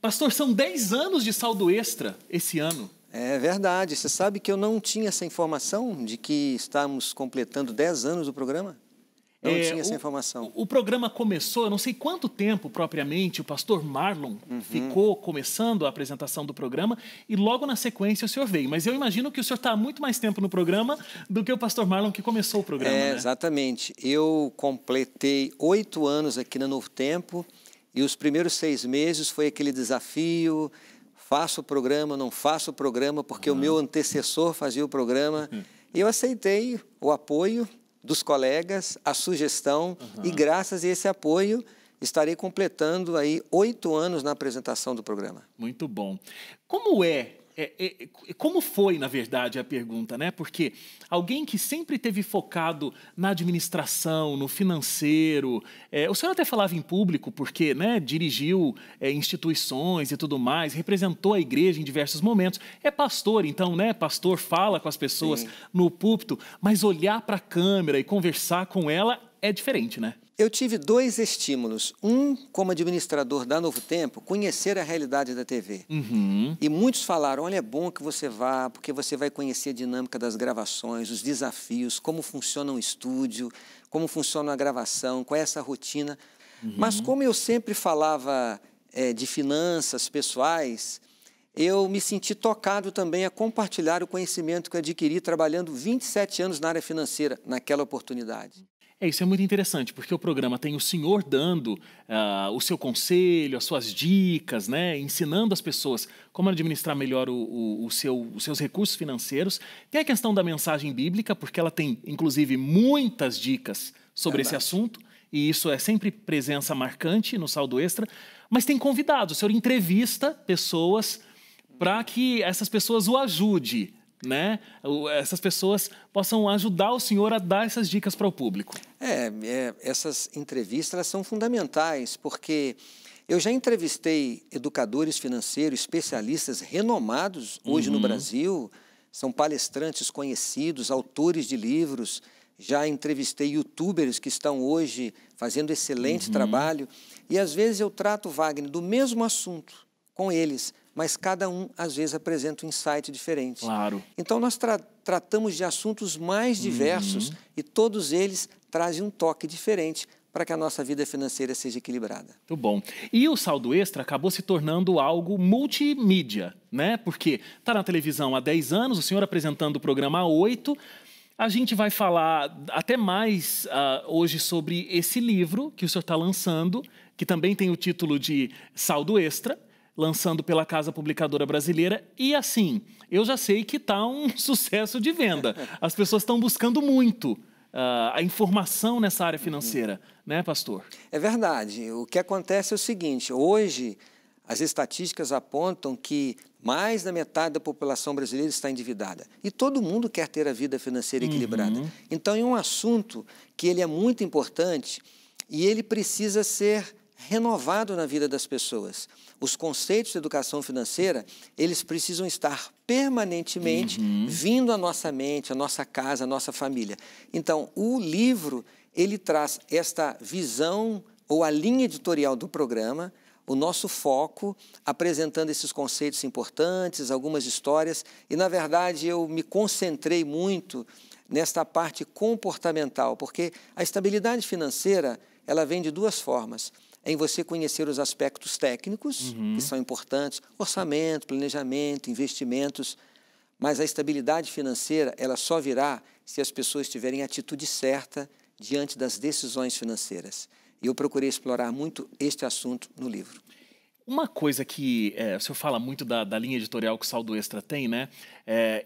Pastor, são 10 anos de saldo extra esse ano. É verdade. Você sabe que eu não tinha essa informação de que estamos completando 10 anos do programa? Não tinha essa informação. O programa começou, eu não sei quanto tempo propriamente, o pastor Marlon ficou começando a apresentação do programa e logo na sequência o senhor veio. Mas eu imagino que o senhor está há muito mais tempo no programa do que o pastor Marlon que começou o programa, né? Exatamente. Eu completei 8 anos aqui na Novo Tempo e os primeiros 6 meses foi aquele desafio, faço o programa, não faço o programa, porque o meu antecessor fazia o programa. E eu aceitei o apoio dos colegas, a sugestão, e graças a esse apoio estarei completando aí 8 anos na apresentação do programa. Muito bom. Como foi, na verdade, a pergunta, né? Porque alguém que sempre teve focado na administração, no financeiro, o senhor até falava em público, porque, né, dirigiu instituições e tudo mais, representou a igreja em diversos momentos. É pastor, então, né? Pastor fala com as pessoas no púlpito, mas olhar para a câmera e conversar com ela é diferente, né? Eu tive 2 estímulos. Um, como administrador da Novo Tempo, conhecer a realidade da TV. E muitos falaram, olha, é bom que você vá, porque você vai conhecer a dinâmica das gravações, os desafios, como funciona um estúdio, como funciona a gravação, qual é essa rotina. Mas como eu sempre falava de finanças pessoais, eu me senti tocado também a compartilhar o conhecimento que eu adquiri trabalhando 27 anos na área financeira naquela oportunidade. Isso é muito interessante, porque o programa tem o senhor dando o seu conselho, as suas dicas, né? Ensinando as pessoas como administrar melhor os seus recursos financeiros. Tem a questão da mensagem bíblica, porque ela tem, inclusive, muitas dicas sobre esse assunto, e isso é sempre presença marcante no saldo extra. Mas tem convidados, o senhor entrevista pessoas para que essas pessoas o ajudem, né? Essas pessoas possam ajudar o senhor a dar essas dicas para o público. Essas entrevistas elas são fundamentais, porque eu já entrevistei educadores financeiros, especialistas renomados hoje no Brasil, são palestrantes conhecidos, autores de livros, já entrevistei youtubers que estão hoje fazendo excelente trabalho, e às vezes eu trato, Wagner, do mesmo assunto com eles, mas cada um, às vezes, apresenta um insight diferente. Claro. Então, nós tratamos de assuntos mais diversos e todos eles trazem um toque diferente para que a nossa vida financeira seja equilibrada. Muito bom. E o saldo extra acabou se tornando algo multimídia, né? Porque está na televisão há 10 anos, o senhor apresentando o programa há 8. A gente vai falar até mais hoje sobre esse livro que o senhor está lançando, que também tem o título de Saldo Extra, lançando pela Casa Publicadora Brasileira. E assim, eu já sei que está um sucesso de venda. As pessoas estão buscando muito a informação nessa área financeira, né, pastor? É verdade. O que acontece é o seguinte, hoje as estatísticas apontam que mais da metade da população brasileira está endividada. E todo mundo quer ter a vida financeira equilibrada. Então é um assunto que ele é muito importante e ele precisa ser renovado na vida das pessoas. Os conceitos de educação financeira, eles precisam estar permanentemente vindo à nossa mente, à nossa casa, à nossa família. Então, o livro, ele traz esta visão ou a linha editorial do programa, o nosso foco, apresentando esses conceitos importantes, algumas histórias, e, na verdade, eu me concentrei muito nesta parte comportamental, porque a estabilidade financeira, ela vem de 2 formas. Em você conhecer os aspectos técnicos, que são importantes, orçamento, planejamento, investimentos, mas a estabilidade financeira, ela só virá se as pessoas tiverem a atitude certa diante das decisões financeiras. E eu procurei explorar muito este assunto no livro. Uma coisa que o senhor fala muito da linha editorial que o Saldo Extra tem, né?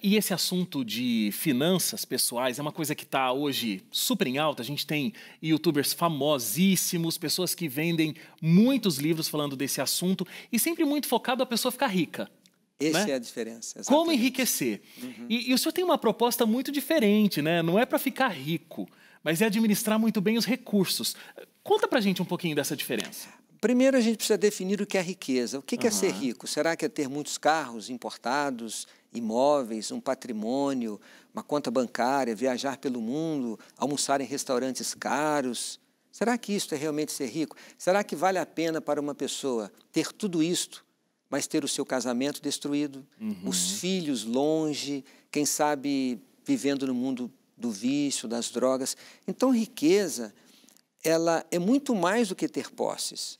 E esse assunto de finanças pessoais é uma coisa que está hoje super em alta. A gente tem youtubers famosíssimos, pessoas que vendem muitos livros falando desse assunto e sempre muito focado a pessoa ficar rica. Essa é a diferença. Exatamente. Como enriquecer. E o senhor tem uma proposta muito diferente, né? Não é para ficar rico, mas é administrar muito bem os recursos. Conta pra gente um pouquinho dessa diferença. Primeiro, a gente precisa definir o que é riqueza. O que é ser rico? Será que é ter muitos carros importados, imóveis, um patrimônio, uma conta bancária, viajar pelo mundo, almoçar em restaurantes caros? Será que isso é realmente ser rico? Será que vale a pena para uma pessoa ter tudo isto mas ter o seu casamento destruído, os filhos longe, quem sabe vivendo no mundo do vício, das drogas. Então, riqueza, ela é muito mais do que ter posses.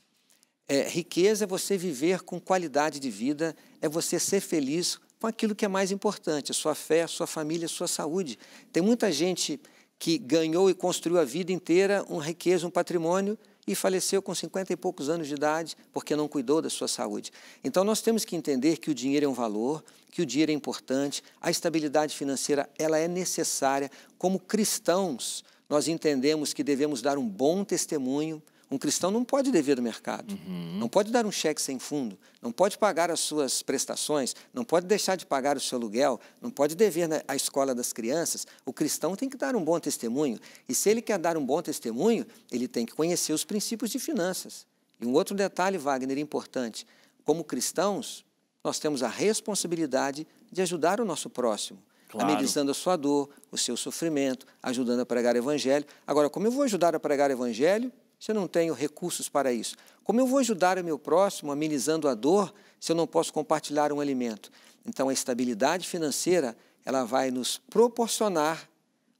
Riqueza é você viver com qualidade de vida, é você ser feliz com aquilo que é mais importante, a sua fé, a sua família, a sua saúde. Tem muita gente que ganhou e construiu a vida inteira uma riqueza, um patrimônio, e faleceu com 50 e poucos anos de idade porque não cuidou da sua saúde. Então, nós temos que entender que o dinheiro é um valor, que o dinheiro é importante, a estabilidade financeira ela é necessária. Como cristãos, nós entendemos que devemos dar um bom testemunho. Um cristão não pode dever do mercado, não pode dar um cheque sem fundo, não pode pagar as suas prestações, não pode deixar de pagar o seu aluguel, não pode dever à escola das crianças. O cristão tem que dar um bom testemunho. E se ele quer dar um bom testemunho, ele tem que conhecer os princípios de finanças. E um outro detalhe, Wagner, importante. Como cristãos, nós temos a responsabilidade de ajudar o nosso próximo. Claro. Amenizando a sua dor, o seu sofrimento, ajudando a pregar o evangelho. Agora, como eu vou ajudar a pregar o evangelho se eu não tenho recursos para isso? Como eu vou ajudar o meu próximo amenizando a dor se eu não posso compartilhar um alimento? Então, a estabilidade financeira ela vai nos proporcionar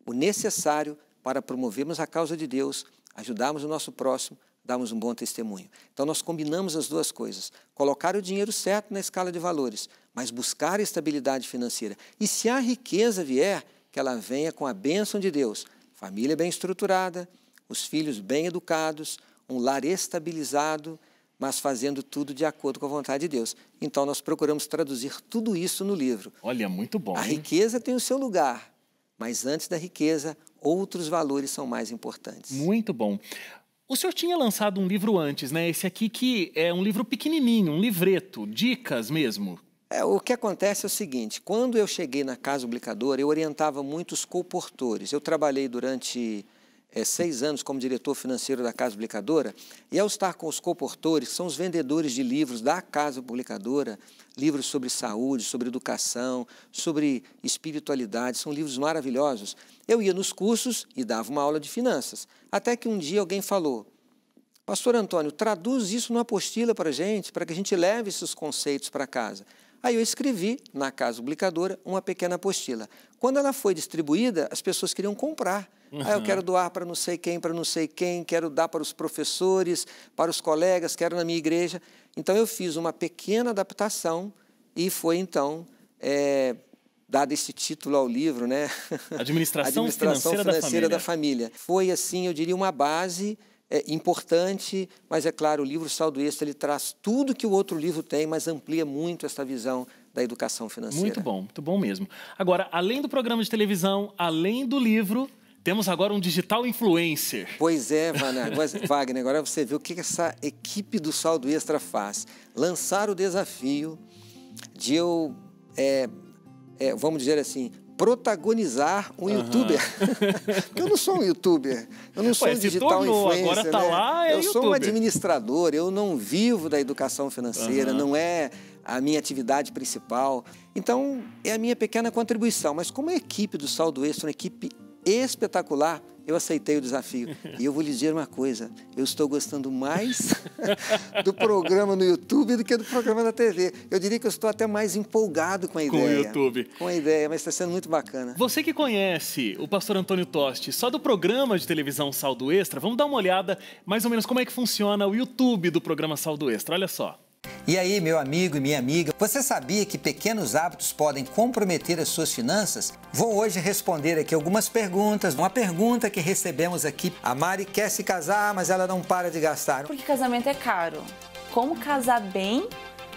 o necessário para promovermos a causa de Deus, ajudarmos o nosso próximo, darmos um bom testemunho. Então, nós combinamos as duas coisas. Colocar o dinheiro certo na escala de valores, mas buscar a estabilidade financeira. E se a riqueza vier, que ela venha com a bênção de Deus. Família bem estruturada, os filhos bem educados, um lar estabilizado, mas fazendo tudo de acordo com a vontade de Deus. Então, nós procuramos traduzir tudo isso no livro. Olha, muito bom. A riqueza tem o seu lugar, mas antes da riqueza, outros valores são mais importantes. Muito bom. O senhor tinha lançado um livro antes, né? Esse aqui que é um livro pequenininho, um livreto, dicas mesmo. O que acontece é o seguinte, quando eu cheguei na Casa Publicadora, eu orientava muitos colportores. Eu trabalhei durante 6 anos como diretor financeiro da Casa Publicadora, e ao estar com os colportores, que são os vendedores de livros da Casa Publicadora, livros sobre saúde, sobre educação, sobre espiritualidade, são livros maravilhosos. Eu ia nos cursos e dava uma aula de finanças, até que um dia alguém falou: Pastor Antônio, traduz isso numa apostila para que a gente leve esses conceitos para casa. Aí eu escrevi na Casa Publicadora uma pequena apostila. Quando ela foi distribuída, as pessoas queriam comprar. Aí eu quero doar para não sei quem, quero dar para os professores, para os colegas, quero na minha igreja. Então eu fiz uma pequena adaptação e foi então dado esse título ao livro, né? Administração Financeira da Família. Foi assim, eu diria, uma base importante, mas é claro, o livro Saldo Extra ele traz tudo que o outro livro tem, mas amplia muito essa visão da educação financeira. Muito bom mesmo. Agora, além do programa de televisão, além do livro, temos agora um digital influencer. Pois é, Wagner, agora você vê o que essa equipe do Saldo Extra faz. Lançar o desafio de eu, vamos dizer assim, protagonizar um youtuber. Eu não sou um youtuber, eu não sou um digital influencer. Agora tá lá, eu sou um administrador, eu não vivo da educação financeira, não é a minha atividade principal. Então, é a minha pequena contribuição. Mas como a equipe do Saldo Extra, uma equipe espetacular, eu aceitei o desafio. E eu vou lhe dizer uma coisa, eu estou gostando mais do programa no YouTube do que do programa na TV. Eu diria que eu estou até mais empolgado com a ideia. Com o YouTube. Com a ideia, mas está sendo muito bacana. Você que conhece o pastor Antônio Tosti só do programa de televisão Saldo Extra, vamos dar uma olhada mais ou menos como é que funciona o YouTube do programa Saldo Extra. Olha só. E aí, meu amigo e minha amiga, você sabia que pequenos hábitos podem comprometer as suas finanças? Vou hoje responder aqui algumas perguntas. Uma pergunta que recebemos aqui. A Mari quer se casar, mas ela não para de gastar. Porque casamento é caro. Como casar bem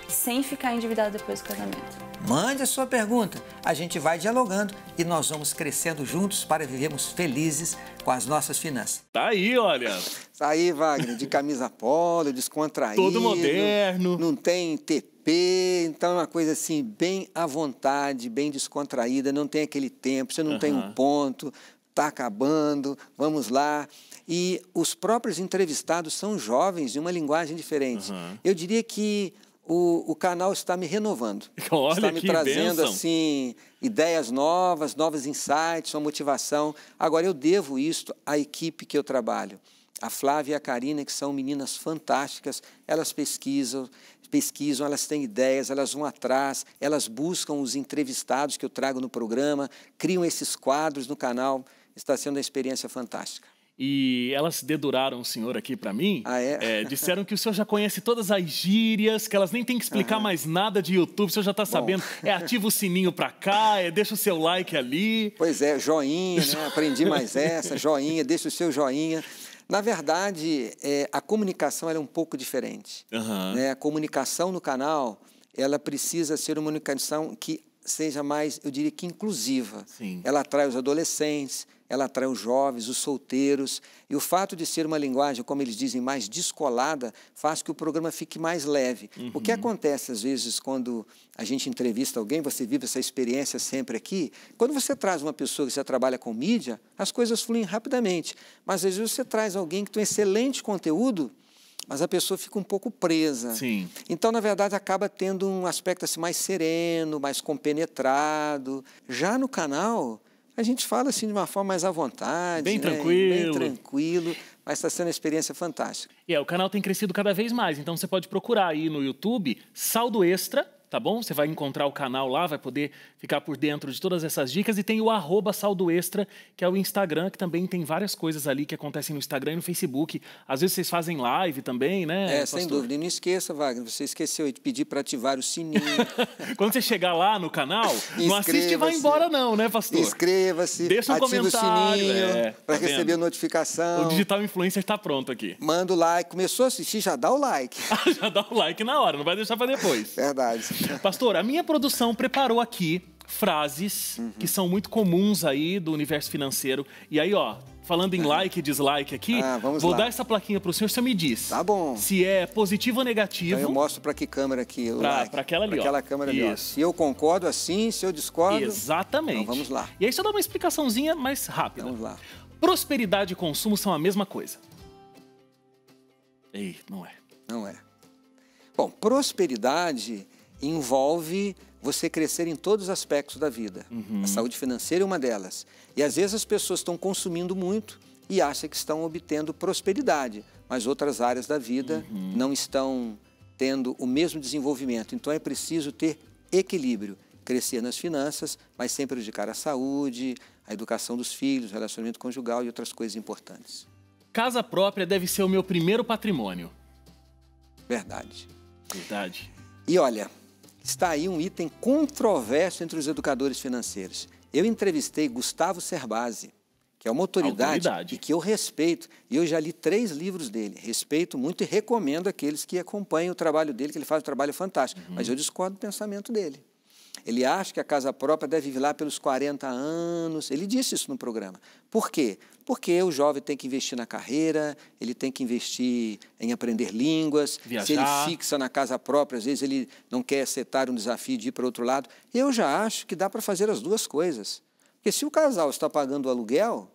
sem ficar endividado depois do casamento? Mande a sua pergunta, a gente vai dialogando e nós vamos crescendo juntos para vivermos felizes com as nossas finanças. Tá aí, olha. Tá aí, Wagner, de camisa polo, descontraído. Todo moderno. Não tem TP, então é uma coisa assim, bem à vontade, bem descontraída, não tem aquele tempo, você não tem um ponto, tá acabando, vamos lá. E os próprios entrevistados são jovens, de uma linguagem diferente. Eu diria que o canal está me renovando. Olha, está me trazendo assim, ideias novas, novos insights, uma motivação. Agora, eu devo isto à equipe que eu trabalho. A Flávia e a Karina, que são meninas fantásticas, elas pesquisam, pesquisam, elas têm ideias, elas vão atrás, elas buscam os entrevistados que eu trago no programa, criam esses quadros no canal. Está sendo uma experiência fantástica. E elas deduraram o senhor aqui para mim. Ah, é? Disseram que o senhor já conhece todas as gírias, que elas nem têm que explicar mais nada de YouTube, o senhor já está sabendo. Ativa o sininho para cá, deixa o seu like ali. Pois é, joinha, né? Aprendi mais essa, joinha, deixa o seu joinha. Na verdade, a comunicação ela é um pouco diferente. Né? A comunicação no canal, ela precisa ser uma comunicação que seja mais, eu diria que inclusiva. Sim. Ela atrai os adolescentes, ela atrai os jovens, os solteiros. E o fato de ser uma linguagem, como eles dizem, mais descolada, faz que o programa fique mais leve. O que acontece, às vezes, quando a gente entrevista alguém, você vive essa experiência sempre aqui, quando você traz uma pessoa que já trabalha com mídia, as coisas fluem rapidamente. Mas, às vezes, você traz alguém que tem um excelente conteúdo, mas a pessoa fica um pouco presa. Sim. Então, na verdade, acaba tendo um aspecto assim, mais sereno, mais compenetrado. Já no canal, a gente fala assim de uma forma mais à vontade. Bem né? tranquilo. Bem tranquilo, mas está sendo uma experiência fantástica. O canal tem crescido cada vez mais, então você pode procurar aí no YouTube, Saldo Extra, tá bom? Você vai encontrar o canal lá, vai poder ficar por dentro de todas essas dicas. E tem o @saldoextra, que é o Instagram, que também tem várias coisas ali que acontecem no Instagram e no Facebook. Às vezes vocês fazem live também, né, sem dúvida. E não esqueça, Wagner, você esqueceu de pedir para ativar o sininho. Quando você chegar lá no canal, não assiste e vai embora não, né, pastor? Inscreva-se, deixa um ativa comentário, o sininho para receber a notificação. O Digital Influencer está pronto aqui. Manda o like. Começou a assistir, já dá o like. Já dá o like na hora, não vai deixar para depois. Verdade. Pastor, a minha produção preparou aqui frases que são muito comuns aí do universo financeiro. E aí, ó, falando em like e dislike aqui, vou dar essa plaquinha para o senhor me diz. Tá bom. Se é positivo ou negativo. Então eu mostro para que câmera aqui? Para aquela ali, pra aquela câmera ali, ó. Se eu concordo assim, se eu discordo... Exatamente. Então vamos lá. E aí só dá uma explicaçãozinha mais rápida. Vamos lá. Prosperidade e consumo são a mesma coisa. Ei, não é. Não é. Bom, prosperidade envolve você crescer em todos os aspectos da vida. A saúde financeira é uma delas. E às vezes as pessoas estão consumindo muito e acham que estão obtendo prosperidade, mas outras áreas da vida não estão tendo o mesmo desenvolvimento. Então é preciso ter equilíbrio, crescer nas finanças, mas sem prejudicar a saúde, a educação dos filhos, o relacionamento conjugal e outras coisas importantes. Casa própria deve ser o meu primeiro patrimônio. Verdade. Verdade. E olha, está aí um item controverso entre os educadores financeiros. Eu entrevistei Gustavo Cerbasi, que é uma autoridade. E que eu respeito. E eu já li 3 livros dele. Respeito muito e recomendo àqueles que acompanham o trabalho dele, que ele faz um trabalho fantástico. Mas eu discordo do pensamento dele. Ele acha que a casa própria deve vir lá pelos 40 anos. Ele disse isso no programa. Por quê? Porque o jovem tem que investir na carreira, ele tem que investir em aprender línguas. Viajar. Se ele fixa na casa própria, às vezes ele não quer aceitar um desafio de ir para outro lado. Eu já acho que dá para fazer as duas coisas. Porque se o casal está pagando o aluguel,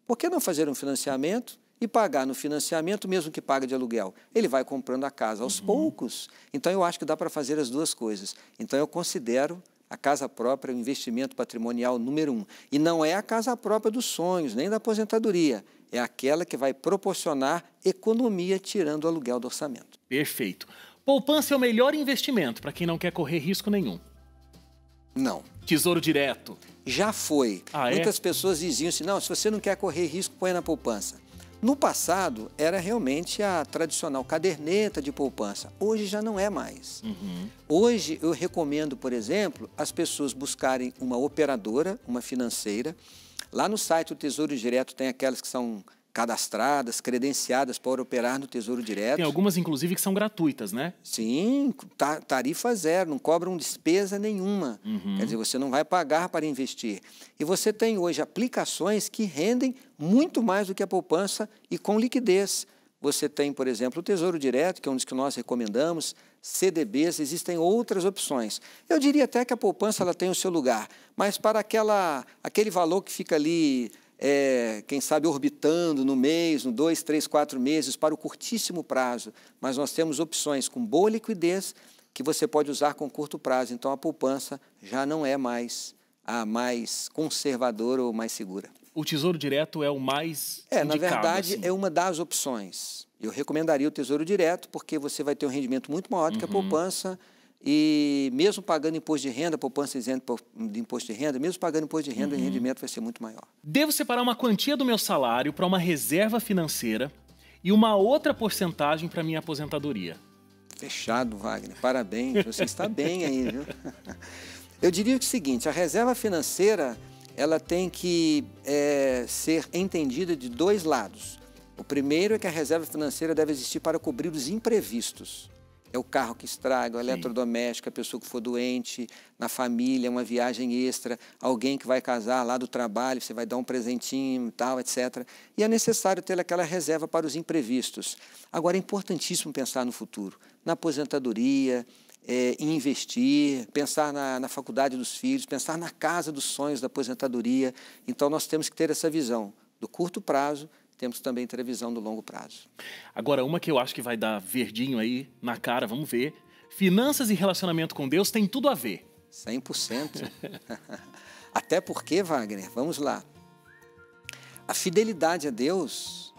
por que não fazer um financiamento e pagar no financiamento, mesmo que pague de aluguel? Ele vai comprando a casa aos poucos. Então, eu acho que dá para fazer as duas coisas. Então, eu considero a casa própria o investimento patrimonial número 1. E não é a casa própria dos sonhos, nem da aposentadoria. É aquela que vai proporcionar economia tirando o aluguel do orçamento. Perfeito. Poupança é o melhor investimento para quem não quer correr risco nenhum. Não. Tesouro direto. Já foi. Muitas pessoas diziam assim, não, se você não quer correr risco, põe na poupança. No passado, era realmente a tradicional caderneta de poupança. Hoje já não é mais. Hoje, eu recomendo, por exemplo, as pessoas buscarem uma operadora, uma financeira. Lá no site do Tesouro Direto tem aquelas que são cadastradas, credenciadas para operar no Tesouro Direto. Tem algumas, inclusive, que são gratuitas, né? Sim, tarifa zero, não cobram despesa nenhuma. Quer dizer, você não vai pagar para investir. E você tem hoje aplicações que rendem muito mais do que a poupança e com liquidez. Você tem, por exemplo, o Tesouro Direto, que é um dos que nós recomendamos, CDBs, existem outras opções. Eu diria até que a poupança ela tem o seu lugar, mas para aquele valor que fica ali, quem sabe, orbitando no mês, no 2, 3, 4 meses, para o curtíssimo prazo. Mas nós temos opções com boa liquidez que você pode usar com curto prazo. Então, a poupança já não é mais a mais conservadora ou mais segura. O Tesouro Direto é o mais indicado, na verdade, assim. é uma das opções. Eu recomendaria o Tesouro Direto, porque você vai ter um rendimento muito maior do que a poupança. E mesmo pagando imposto de renda, poupança isenta de imposto de renda, mesmo pagando imposto de renda, o rendimento vai ser muito maior. Devo separar uma quantia do meu salário para uma reserva financeira e uma outra porcentagem para minha aposentadoria. Fechado, Wagner. Parabéns, você está bem aí, viu? Eu diria o seguinte, a reserva financeira, ela tem que ser entendida de dois lados. O primeiro é que a reserva financeira deve existir para cobrir os imprevistos. É o carro que estraga, o eletrodoméstico, a pessoa que for doente, na família, uma viagem extra, alguém que vai casar lá do trabalho, você vai dar um presentinho e tal, etc. E é necessário ter aquela reserva para os imprevistos. Agora, é importantíssimo pensar no futuro, na aposentadoria, em investir, pensar na faculdade dos filhos, pensar na casa dos sonhos da aposentadoria. Então, nós temos que ter essa visão do curto prazo, temos também ter a visão do longo prazo. Agora, uma que eu acho que vai dar verdinho aí na cara, vamos ver. Finanças e relacionamento com Deus tem tudo a ver. 100%. Até porque, Wagner, vamos lá. A fidelidade a Deus,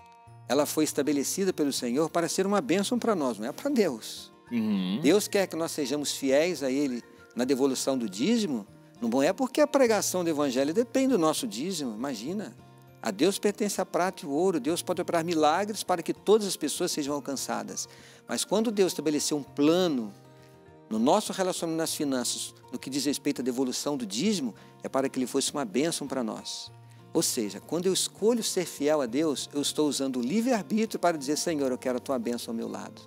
ela foi estabelecida pelo Senhor para ser uma bênção para nós, não é para Deus. Deus quer que nós sejamos fiéis a Ele na devolução do dízimo. Não é porque a pregação do Evangelho depende do nosso dízimo, imagina. A Deus pertence a prata e o ouro. Deus pode operar milagres para que todas as pessoas sejam alcançadas. Mas quando Deus estabeleceu um plano no nosso relacionamento nas finanças, no que diz respeito à devolução do dízimo, é para que ele fosse uma bênção para nós. Ou seja, quando eu escolho ser fiel a Deus, eu estou usando o livre-arbítrio para dizer, Senhor, eu quero a tua bênção ao meu lado.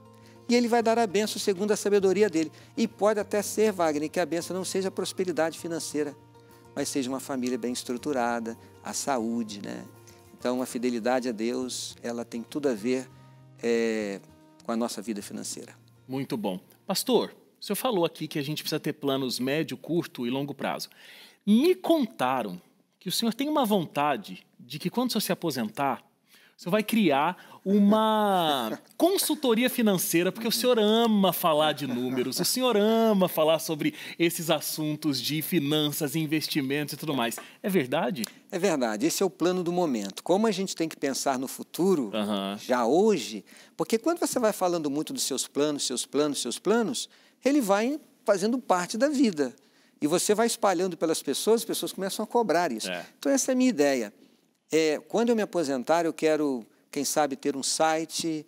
E Ele vai dar a bênção segundo a sabedoria dEle. E pode até ser, Wagner, que a bênção não seja a prosperidade financeira, mas seja uma família bem estruturada, a saúde, né? Então, a fidelidade a Deus, ela tem tudo a ver com a nossa vida financeira. Muito bom. Pastor, o senhor falou aqui que a gente precisa ter planos médio, curto e longo prazo. Me contaram que o senhor tem uma vontade de que quando o senhor se aposentar, o senhor vai criar uma consultoria financeira, porque o senhor ama falar de números, o senhor ama falar sobre esses assuntos de finanças, investimentos e tudo mais. É verdade? É verdade. Esse é o plano do momento. Como a gente tem que pensar no futuro, já hoje, porque quando você vai falando muito dos seus planos, ele vai fazendo parte da vida. E você vai espalhando pelas pessoas, as pessoas começam a cobrar isso. Então, essa é a minha ideia. Quando eu me aposentar, eu quero, quem sabe, ter um site,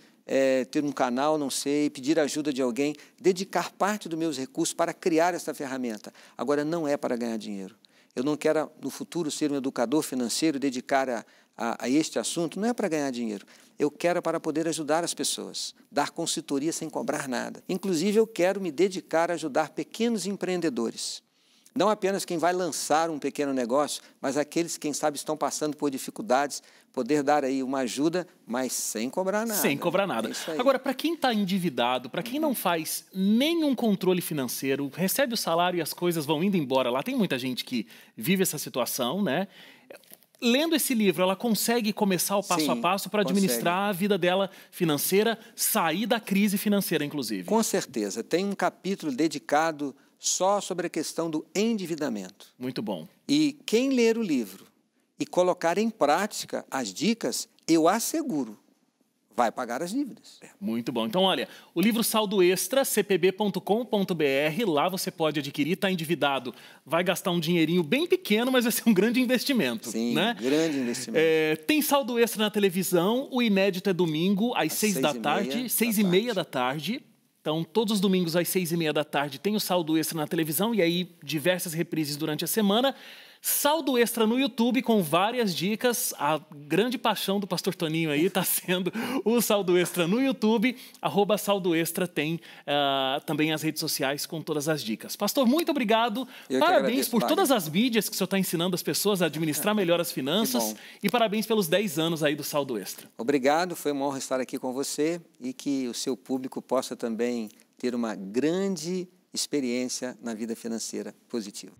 ter um canal, não sei, pedir ajuda de alguém, dedicar parte dos meus recursos para criar essa ferramenta. Agora, não é para ganhar dinheiro. Eu não quero, no futuro, ser um educador financeiro e dedicar a este assunto, não é para ganhar dinheiro. Eu quero para poder ajudar as pessoas, dar consultoria sem cobrar nada. Inclusive, eu quero me dedicar a ajudar pequenos empreendedores. Não apenas quem vai lançar um pequeno negócio, mas aqueles que, quem sabe, estão passando por dificuldades, poder dar aí uma ajuda, mas sem cobrar nada. Sem cobrar nada. Agora, para quem está endividado, para quem não faz nenhum controle financeiro, recebe o salário e as coisas vão indo embora lá, tem muita gente que vive essa situação, né? Lendo esse livro, ela consegue começar o passo a passo para administrar a vida dela financeira, sair da crise financeira, inclusive. Com certeza. Tem um capítulo dedicado só sobre a questão do endividamento. Muito bom. E quem ler o livro e colocar em prática as dicas, eu asseguro, vai pagar as dívidas. Muito bom. Então, olha, o livro Saldo Extra, cpb.com.br, lá você pode adquirir, está endividado, vai gastar um dinheirinho bem pequeno, mas vai ser um grande investimento. Sim, né? Grande investimento. Tem Saldo Extra na televisão, o inédito é domingo, às 6 da tarde, 6h30 da tarde. Então, todos os domingos às 6h30 da tarde tem o Saldo Extra na televisão e aí diversas reprises durante a semana. Saldo Extra no YouTube com várias dicas. A grande paixão do Pastor Toninho aí está sendo o Saldo Extra no YouTube. @Saldo Extra tem também as redes sociais com todas as dicas. Pastor, muito obrigado. Parabéns por todas as mídias que o senhor está ensinando as pessoas a administrar melhor as finanças. E parabéns pelos 10 anos aí do Saldo Extra. Obrigado, foi uma honra estar aqui com você e que o seu público possa também ter uma grande experiência na vida financeira positiva.